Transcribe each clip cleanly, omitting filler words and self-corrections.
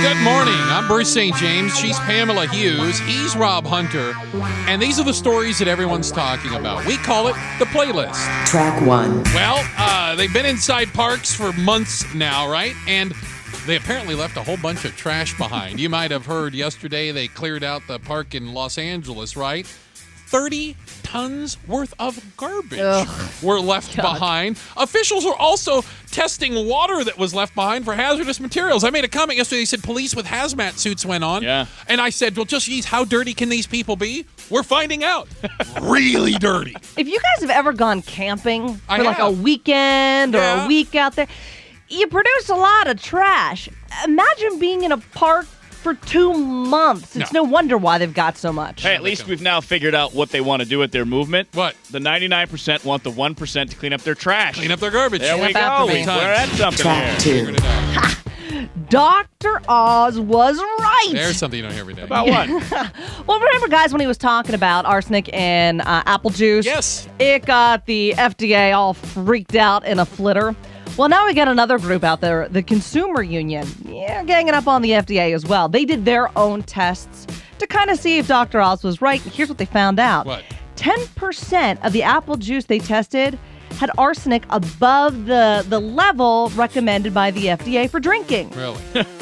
Good morning. I'm Bruce St. James. She's Pamela Hughes. He's Rob Hunter. And these are the stories that everyone's talking about. We call it the playlist. Track 1. Well, they've been inside parks for months now, right? And they apparently left a whole bunch of trash behind. You might have heard yesterday they cleared out the park in Los Angeles, right? 30 tons worth of garbage were left behind. Officials were also testing water that was left behind for hazardous materials. I made a comment yesterday. They said police with hazmat suits went on. Yeah. And I said, well, geez, how dirty can these people be? We're finding out. Really dirty. If you guys have ever gone camping for I like a have. weekend or a week out there, you produce a lot of trash. Imagine being in a park for 2 months. It's no wonder why they've got so much. Hey, at least we've now figured out what they want to do with their movement. What? The 99% want the 1% to clean up their trash. Clean up their garbage. There we Clean up go. after me. We're at something Track here. 2. Figured it out. Dr. Oz was right. There's something you don't hear every day. About what? Well, remember, guys, when he was talking about arsenic in apple juice? Yes. It got the FDA all freaked out in a flitter. Well, now we got another group out there, the Consumer Union. Yeah, ganging up on the FDA as well. They did their own tests to kind of see if Dr. Oz was right. Here's what they found out. What? 10% of the apple juice they tested had arsenic above the level recommended by the FDA for drinking. Really?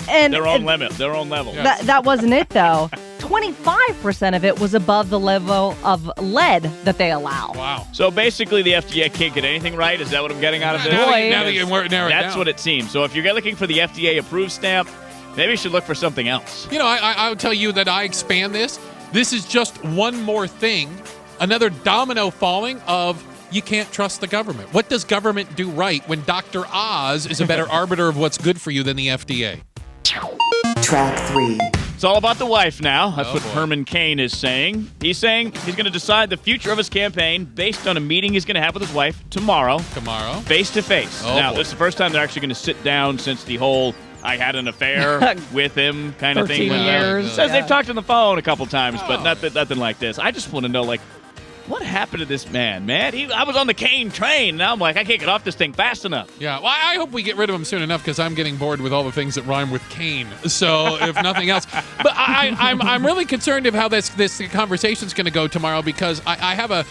And Their own limit. Their own level. Yeah. that wasn't it, though. 25% of it was above the level of lead that they allow. Wow. So basically, the FDA can't get anything right? Is that what I'm getting out of this? Now Boy. they can narrow it That's down. what it seems. So if you're looking for the FDA approved stamp, maybe you should look for something else. You know, I would tell you that I expand this. This is just one more thing, another domino falling of you can't trust the government. What does government do right when Dr. Oz is a better arbiter of what's good for you than the FDA? Track 3. It's all about the wife now. That's Oh, what boy. Herman Cain is saying. He's saying he's going to decide the future of his campaign based on a meeting he's going to have with his wife tomorrow, Tomorrow. face to face. Oh, Now, boy. this is the first time they're actually going to sit down since the whole I had an affair with him kind of 13 thing. years. Says Yeah. they've talked on the phone a couple times, but Oh. nothing like this. I just want to know, like, what happened to this man? I was on the Cain train. Now I'm like, I can't get off this thing fast enough. Yeah, well, I hope we get rid of him soon enough because I'm getting bored with all the things that rhyme with Cain. So, if nothing else, but I'm really concerned of how this conversation's going to go tomorrow because I have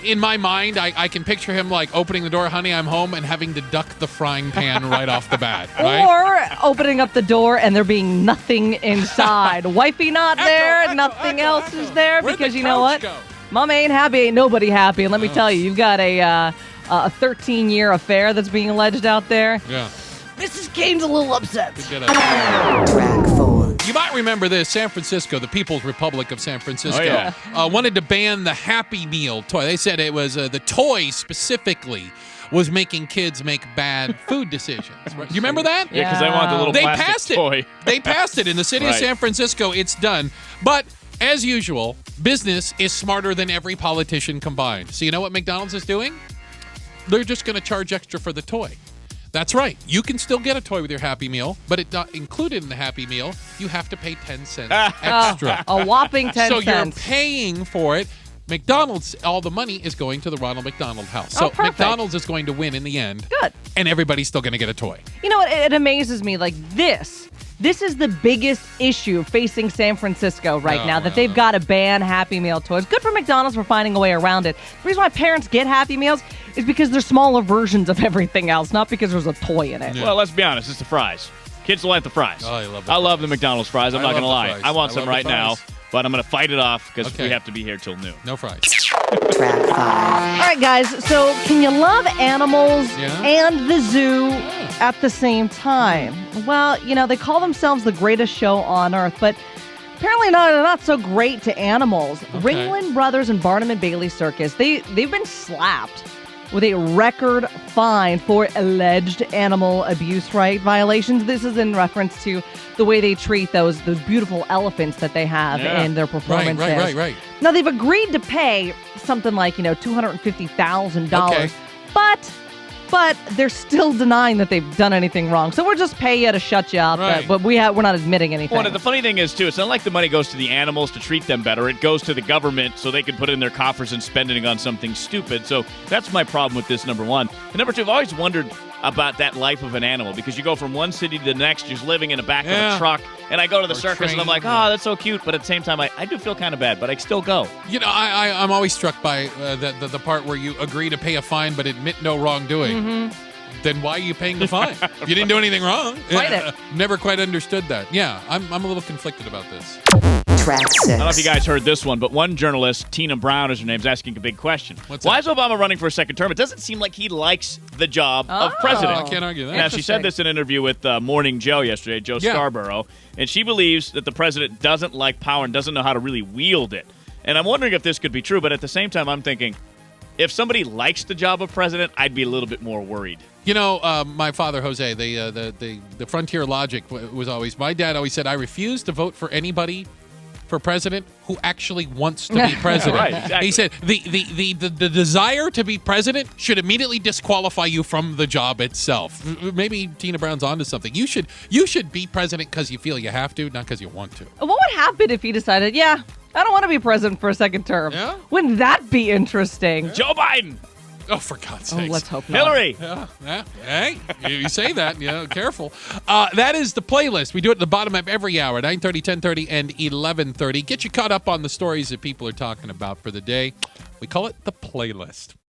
in my mind, I can picture him like opening the door, honey, I'm home, and having to duck the frying pan right off the bat. Right? Or opening up the door and there being nothing inside. Wifey not there, nothing else is there Where'd because the you know what? couch go? Mama ain't happy, ain't nobody happy. And let me tell you, you've got a 13-year affair that's being alleged out there. Yeah. Mrs. Cain's a little upset. Get it. Track 4. You might remember this. San Francisco, the People's Republic of San Francisco, Oh, wanted to ban the Happy Meal toy. They said it was the toy specifically was making kids make bad food decisions. Right? Do you remember that? Yeah, because I want the little They plastic passed it. toy. They passed it in the city of Right. San Francisco. It's done. But as usual, business is smarter than every politician combined. So you know what McDonald's is doing? They're just going to charge extra for the toy. That's right. You can still get a toy with your Happy Meal, but included in the Happy Meal, you have to pay 10 cents extra. A whopping 10 So cents. you're paying for it. McDonald's, all the money is going to the Ronald McDonald House. So Oh, perfect. McDonald's is going to win in the end. Good. And everybody's still going to get a toy. You know what? It amazes me. Like this is the biggest issue facing San Francisco right Oh, now, that they've got to ban Happy Meal toys. Good for McDonald's for finding a way around it. The reason why parents get Happy Meals is because they're smaller versions of everything else, not because there's a toy in it. Yeah. Well, let's be honest. It's the fries. Kids will like the fries. Oh, I love the I love fries. the McDonald's fries. I'm I not going to love lie. the fries. I want I some love right the now, fries. but I'm going to fight it off because Okay. we have to be here till noon. No fries. Track 5. All right, guys. So can you love animals Yeah. and the zoo at the same time? Well, you know, they call themselves the greatest show on earth, but apparently not so great to animals. Okay. Ringling Brothers and Barnum and Bailey Circus, they've been slapped with a record fine for alleged animal abuse violations. This is in reference to the way they treat those beautiful elephants that they have Yeah. in their performances. Right. Now, they've agreed to pay something like, $250,000. Okay. But they're still denying that they've done anything wrong. So we'll just pay you to shut you up, Right. but we're not admitting anything. Well, and the funny thing is, too, it's not like the money goes to the animals to treat them better. It goes to the government so they can put it in their coffers and spend it on something stupid. So that's my problem with this, number one. And number two, I've always wondered, about that life of an animal because you go from one city to the next, you're living in the back of Yeah. a truck, and I go to the Or circus and I'm train. like, oh, that's so cute, but at the same time, I do feel kind of bad, but I still go. You know, I'm always struck by the part where you agree to pay a fine but admit no wrongdoing. Then why are you paying the fine? You didn't do anything wrong. Fight it. Never quite understood that. Yeah, I'm a little conflicted about this. Track 6. I don't know if you guys heard this one, but one journalist, Tina Brown is her name, is asking a big question. What's Why that? is Obama running for a second term? It doesn't seem like he likes the job of president. I can't argue that. Now, she said Interesting. this in an interview with Morning Joe yesterday, Joe Yeah. Scarborough, and she believes that the president doesn't like power and doesn't know how to really wield it. And I'm wondering if this could be true, but at the same time, I'm thinking, if somebody likes the job of president, I'd be a little bit more worried. You know, my father, Jose, the frontier logic was always, my dad always said, I refuse to vote for anybody for president who actually wants to be president. Right, exactly. He said the desire to be president should immediately disqualify you from the job itself. Maybe Tina Brown's onto something. You should be president because you feel you have to, not because you want to. What would happen if he decided, yeah, I don't want to be president for a second term? Yeah? Wouldn't that be interesting? Joe Biden! Oh, for God's Oh, sakes. let's hope not. Hillary! Yeah. Hey, you say that, careful. That is the playlist. We do it at the bottom of every hour, 9:30, 10:30, and 11:30. Get you caught up on the stories that people are talking about for the day. We call it the playlist.